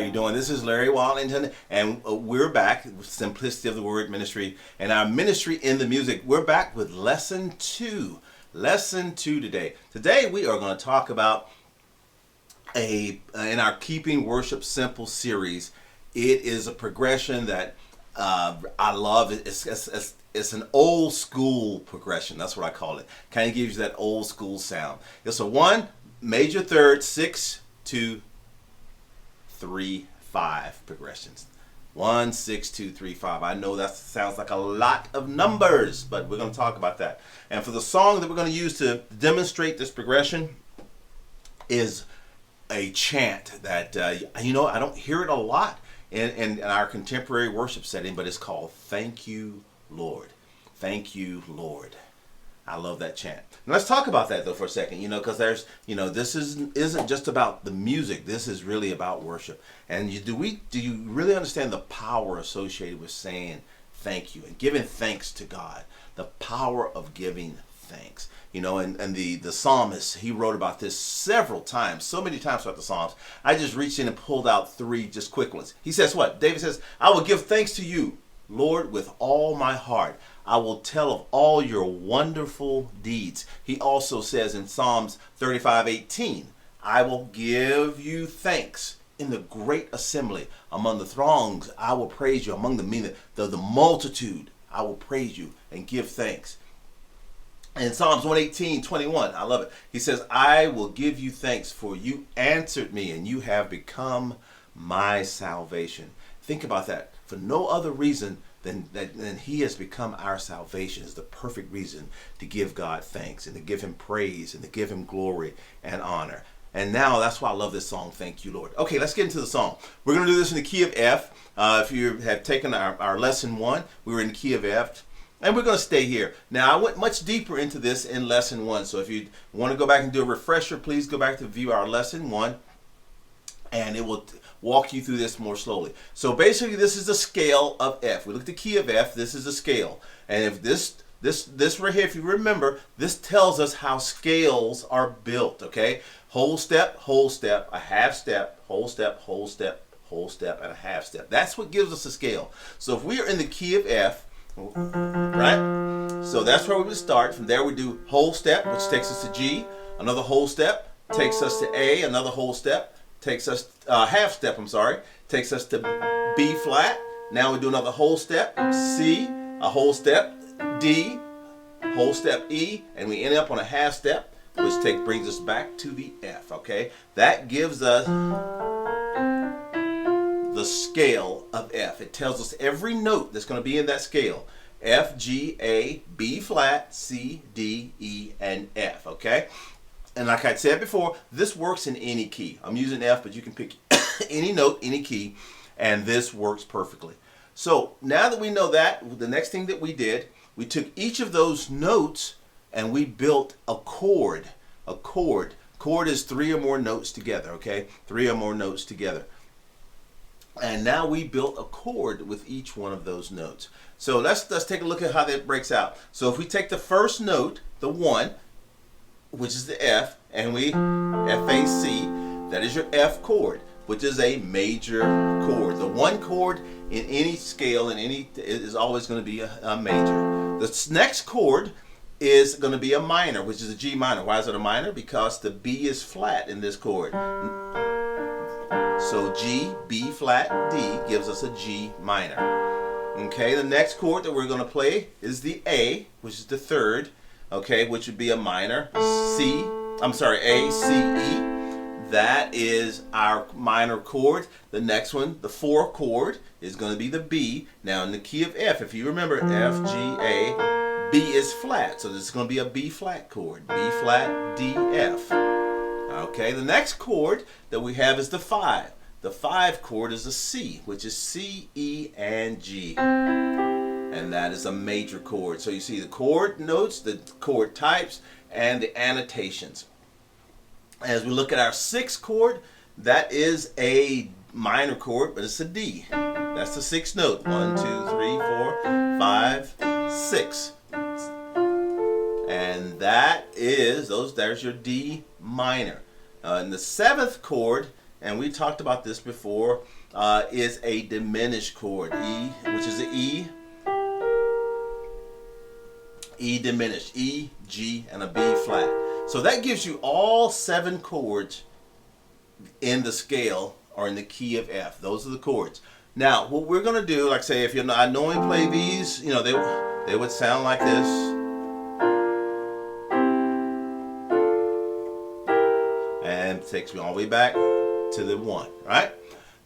you doing? This is Larry Wallington, and we're back with Simplicity of the Word Ministry and our ministry in the music. We're back with lesson 2. Lesson 2 today. Today we are going to talk about in our Keeping Worship Simple series. It is a progression that I love. It's an old school progression. That's what I call it. Kind of gives you that old school sound. It's a 1 major third, 6 2 3 5 progressions. 1 6 2 3 5. I know that sounds like a lot of numbers, but we're going to talk about that. And for the song that we're going to use to demonstrate this progression is a chant that I don't hear it a lot in our contemporary worship setting, but it's called "Thank You, Lord." Thank you, Lord. I love that chant. Now let's talk about that though for a second, because this isn't just about the music. This is really about worship. And do you really understand the power associated with saying thank you and giving thanks to God? The power of giving thanks. And the psalmist, he wrote about this several times, so many times throughout the Psalms. I just reached in and pulled out 3 just quick ones. He says what? David says, "I will give thanks to you, Lord, with all my heart. I will tell of all your wonderful deeds." He also says in Psalms 35:18, "I will give you thanks in the great assembly. Among the throngs, I will praise you. Among the multitude, I will praise you and give thanks." In Psalms 118:21, I love it. He says, "I will give you thanks, for you answered me, and you have become my salvation." Think about that. For no other reason than he has become our salvation is the perfect reason to give God thanks and to give him praise and to give him glory and honor. And now that's why I love this song, "Thank You, Lord." Okay, let's get into the song. We're going to do this in the key of F. If you have taken our lesson 1, we were in the key of F. And we're going to stay here. Now, I went much deeper into this in lesson 1. So if you want to go back and do a refresher, please go back to view our lesson 1. And it will walk you through this more slowly. So basically, this is the scale of F. We look at the key of F. This is the scale. And if this right here, if you remember, this tells us how scales are built, okay? Whole step, a half step, whole step, whole step, whole step, and a half step. That's what gives us a scale. So if we are in the key of F, right? So that's where we would start. From there we do whole step, which takes us to G. Another whole step takes us to A. Another whole step takes us half step, takes us to B flat. Now we do another whole step, C, a whole step, D, whole step E, and we end up on a half step, which brings us back to the F, okay? That gives us the scale of F. It tells us every note that's going to be in that scale. F, G, A, B flat, C, D, E, and F, okay? And like I said before, this works in any key. I'm using F, but you can pick any note, any key, and this works perfectly. So now that we know that, the next thing that we did, we took each of those notes and we built a chord. A chord. Chord is 3 or more notes together, okay? 3 or more notes together. And now we built a chord with each one of those notes. So let's take a look at how that breaks out. So if we take the first note, the 1, which is the F, and we F-A-C, that is your F chord, which is a major chord. The 1 chord in any scale is always going to be a major. The next chord is going to be a minor, which is a G minor. Why is it a minor? Because the B is flat in this chord. So G, B flat, D gives us a G minor. Okay, the next chord that we're going to play is the A, which is the 3rd, okay, which would be a minor. A, C, E. That is our minor chord. The next one, the 4th chord, is going to be the B. Now in the key of F, if you remember, F, G, A, B is flat. So this is going to be a B flat chord. B flat, D, F. Okay, the next chord that we have is the 5. The 5 chord is a C, which is C, E, and G. And that is a major chord. So you see the chord notes, the chord types, and the annotations. As we look at our 6th chord, that is a minor chord, but it's a D. That's the 6th note. 1, 2, 3, 4, 5, 6. And there's your D minor. And the 7th chord, and we talked about this before, is a diminished chord. E, which is an E. E diminished. E, G, and a B flat. So that gives you all 7 chords in the scale or in the key of F. Those are the chords. Now, what we're going to do, like say, if you're not, I normally play these, you know, they would sound like this. And it takes me all the way back to the 1, right?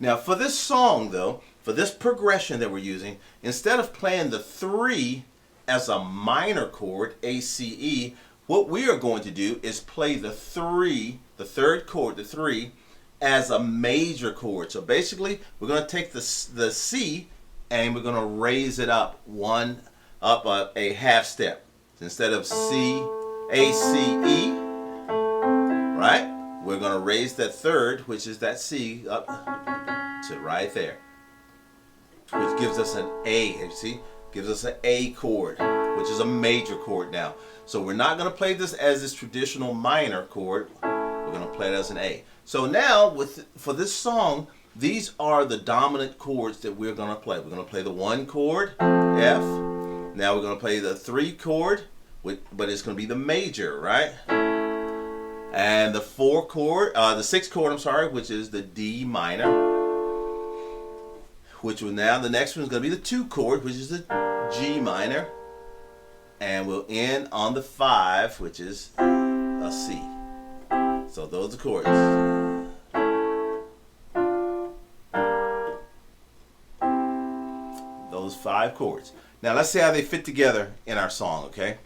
Now, for this song, though, for this progression that we're using, instead of playing the 3 as a minor chord, A, C, E, what we are going to do is play the 3, the third chord, the 3, as a major chord. So basically, we're going to take the C and we're going to raise it up a half step. Instead of C, A, C, E, right? We're going to raise that third, which is that C, up to right there, which gives us an A. You see, gives us an A chord, which is a major chord now. So we're not going to play this as this traditional minor chord. We're going to play it as an A. So now, for this song, these are the dominant chords that we're going to play. We're going to play the 1 chord, F. Now we're going to play the 3 chord, but it's going to be the major, right? And the 4 chord, the 6 chord, I'm sorry, which is the D minor. Which will now, the next one is going to be the 2 chord, which is the G minor. And we'll end on the 5, which is a C. So those are chords. Those 5 chords. Now let's see how they fit together in our song, okay?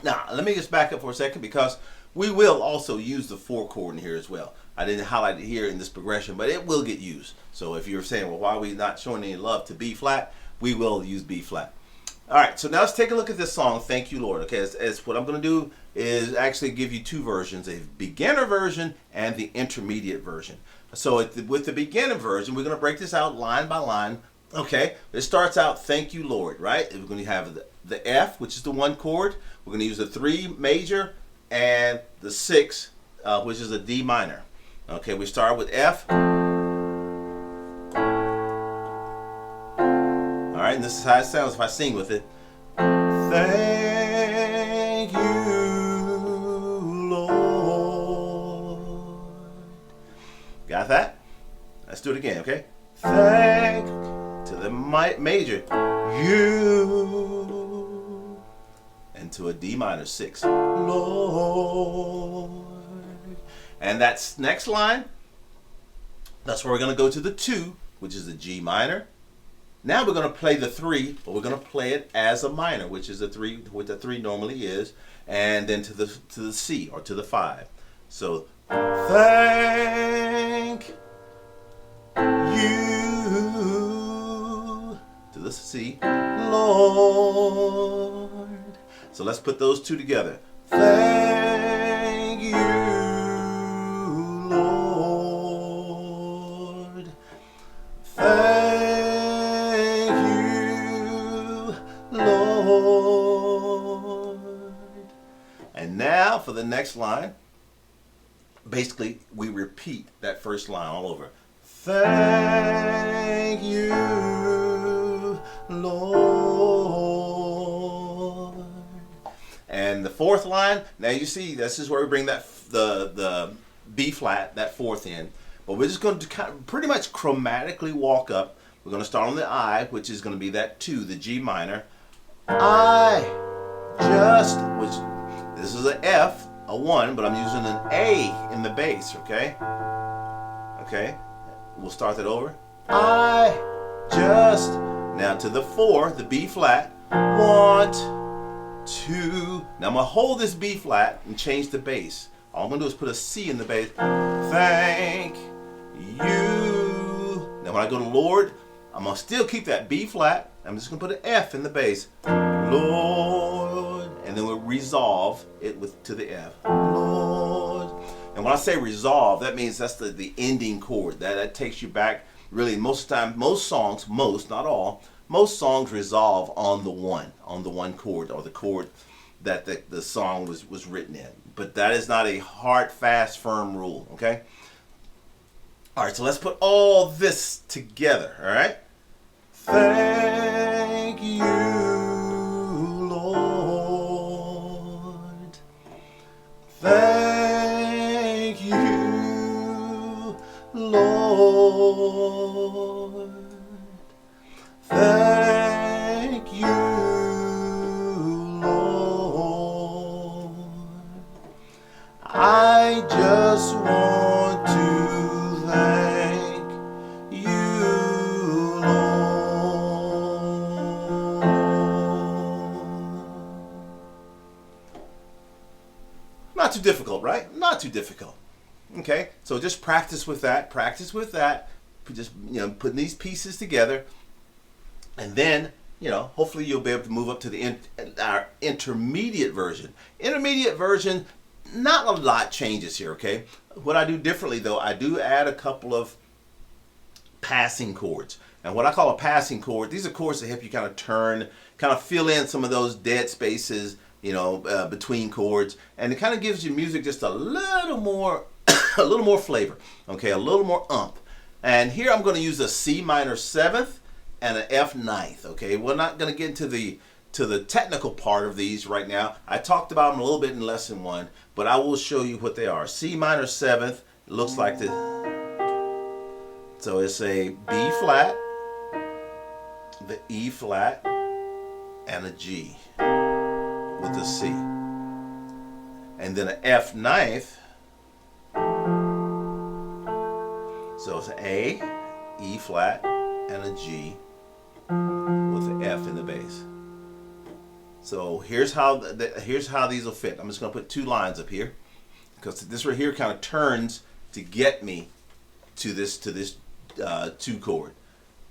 Now let me just back up for a second because we will also use the 4 chord in here as well. I didn't highlight it here in this progression, but it will get used. So if you're saying, well, why are we not showing any love to B flat? We will use B flat. All right, so now let's take a look at this song, Thank You, Lord. Okay, as what I'm going to do is actually give you 2 versions, a beginner version and the intermediate version. So with the beginner version, we're going to break this out line by line. Okay, it starts out, Thank You, Lord, right? We're going to have the F, which is the 1 chord. We're going to use the 3 major and the 6, which is a D minor. Okay, we start with F. All right, and this is how it sounds if I sing with it. Thank you, Lord. Got that? Let's do it again, okay? Thank to the major, you, and to a D minor 6, Lord. And that's next line. That's where we're going to go to the 2, which is the G minor. Now we're going to play the 3, but we're going to play it as a minor, which is the 3, what the 3 normally is, and then to the C or to the 5. So thank you to the C, Lord. So let's put those 2 together. Thank you, Lord. Lord. And now for the next line, basically we repeat that first line all over. Thank you, Lord. And the 4th line, now you see this is where we bring that the B flat, that 4th in. But we're just going to kind of pretty much chromatically walk up. We're going to start on the I, which is going to be that 2, the G minor. Which this is an F, a 1, but I'm using an A in the bass, okay? Okay, we'll start that over. I just, now to the 4, the B flat, want to, now I'm going to hold this B flat and change the bass. All I'm going to do is put a C in the bass. Thank you. Now when I go to Lord, I'm going to still keep that B flat. I'm just going to put an F in the bass. Lord. And then we'll resolve it to the F. Lord. And when I say resolve, that means that's the ending chord. That takes you back, really, most songs, not all, most songs resolve on the 1 chord, or the chord that the song was written in. But that is not a hard, fast, firm rule, okay? All right, so let's put all this together, all right? Thank you, Lord. Thank you, Lord. Thank you, Lord. I just want to thank you, Lord. Not too difficult, right? Not too difficult. Okay, so just practice with that. Practice with that. Just putting these pieces together, and then hopefully you'll be able to move up to our intermediate version. Intermediate version, not a lot changes here. Okay, what I do differently though, I do add a couple of passing chords. And what I call a passing chord, these are chords that help you kind of turn, kind of fill in some of those dead spaces, between chords, and it kind of gives your music just a little more, a little more flavor. Okay, a little more ump. And here I'm going to use a C minor 7th and an F 9th. Okay, we're not going to get into the technical part of these right now. I talked about them a little bit in lesson 1, but I will show you what they are. C minor 7th looks like this. So it's a B flat, the E flat, and a G with a C. And then an F 9th. So it's an A, E flat, and a G with an F in the bass. So here's how these will fit. I'm just going to put 2 lines up here because this right here kind of turns to get me to this 2 chord.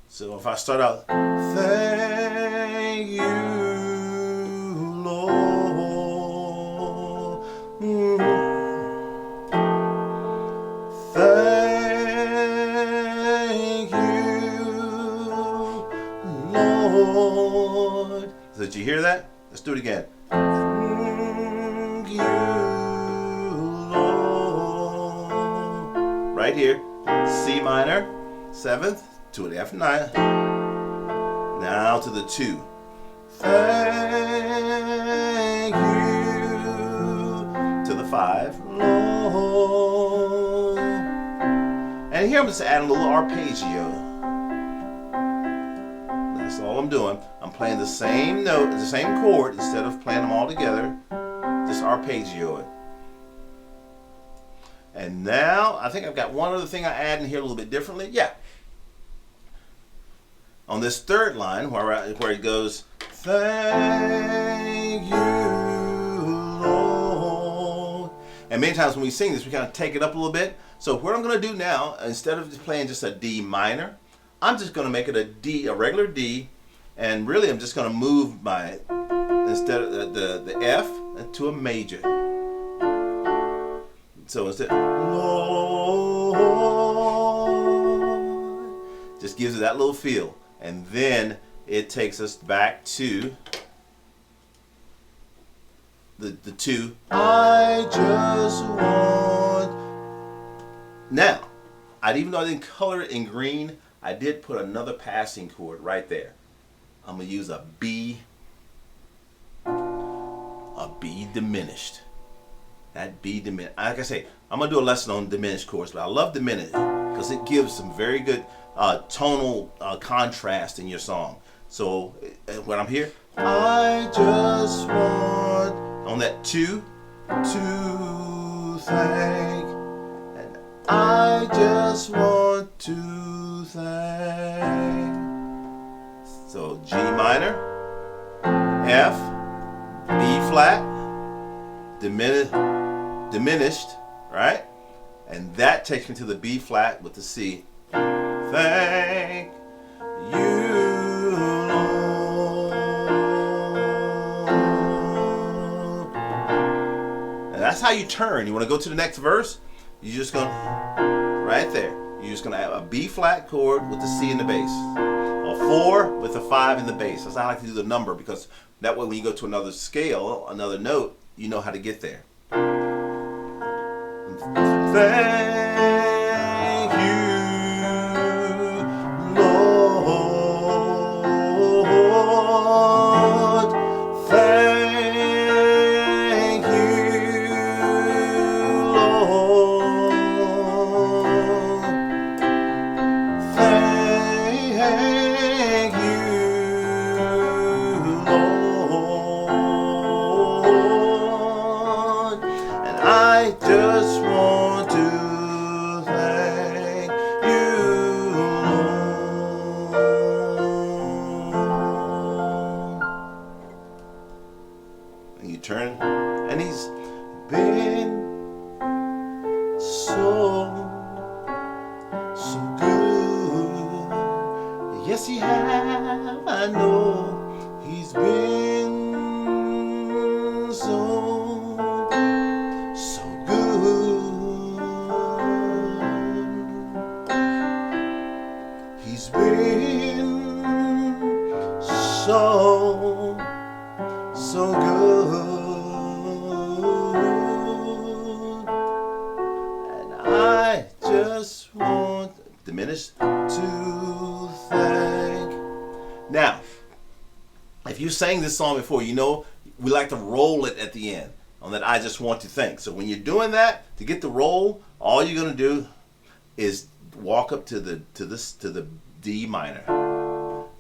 So if I start out, thank you, Lord. Thank you, Lord. Did you hear that? Let's do it again. Thank you, Lord. Right here, C minor, 7th, to an F 9. Now to the 2. Thank you, to the 5, Lord. And here I'm just adding a little arpeggio. That's all I'm doing. I'm playing the same note, the same chord, instead of playing them all together. Just arpeggio it. And now, I think I've got one other thing I add in here a little bit differently. Yeah. On this 3rd line, where it goes, thank you, Lord. And many times when we sing this, we kind of take it up a little bit. So what I'm going to do now, instead of just playing just a D minor, I'm just going to make it a D, a regular D, and really I'm just going to move my, instead of the F to a major. So instead, Lord, just gives it that little feel. And then it takes us back to the 2. I just want. Now, even though I didn't color it in green, I did put another passing chord right there. I'm going to use a B diminished. That B diminished. Like I say, I'm going to do a lesson on diminished chords, but I love diminished because it gives some very good tonal contrast in your song. So when I'm here, I just want, on that 2, to thank, and I just want to thank. So G minor, F, B flat, diminished, right? And that takes me to the B flat with the C. Thank you, Lord. And that's how you turn. You want to go to the next verse? You're just going to, right there, you're just going to have a B flat chord with the C in the bass. A 4 with a 5 in the bass. That's how I like to do the number, because that way when you go to another scale, another note, you know how to get there. Thank you. turn, and he's been so good. Yes, he has. I know he's been so good. He's been so good. And I just want diminish to thank. Now, if you sang this song before, you know we like to roll it at the end on that I just want to thank. So when you're doing that, to get the roll, all you're gonna do is walk up to the D minor.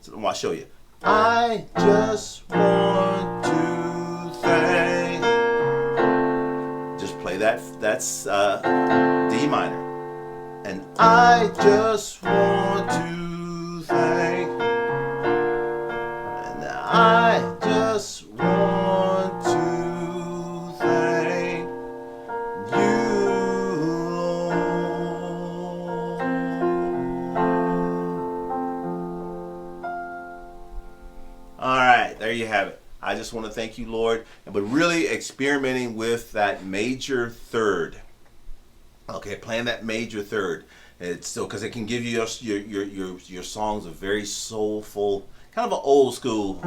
So I'll show you. I just want to thank. Just play that's D minor. And I just want to thank. And I just want to thank you, Lord. All right, there you have it. I just want to thank you, Lord. But really experimenting with that major third. Okay, playing that major third. It's still because it can give you your songs a very soulful, kind of an old school.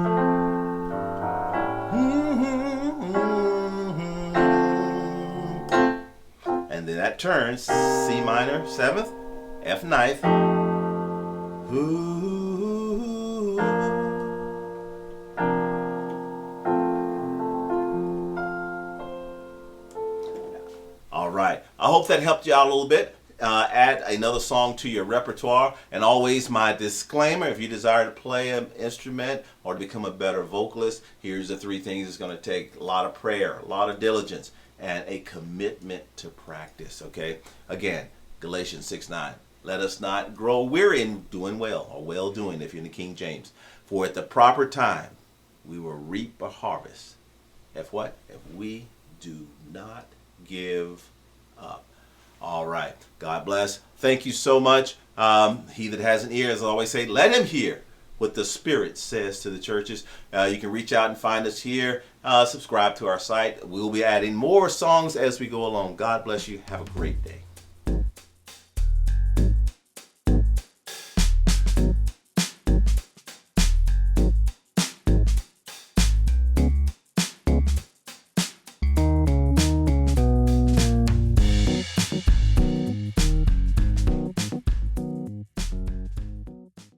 And then that turns C minor 7th, F 9th. All right. I hope that helped you out a little bit. Add another song to your repertoire. And always my disclaimer, if you desire to play an instrument or to become a better vocalist, here's the 3 things it's going to take. A lot of prayer, a lot of diligence, and a commitment to practice. Okay? Again, Galatians 6:9. Let us not grow weary in doing well, or well doing if you're in the King James. For at the proper time, we will reap a harvest. If what? If we do not give up. All right. God bless. Thank you so much. He that has an ear, as I always say, let him hear what the Spirit says to the churches. You can reach out and find us here. Subscribe to our site. We'll be adding more songs as we go along. God bless you. Have a great day.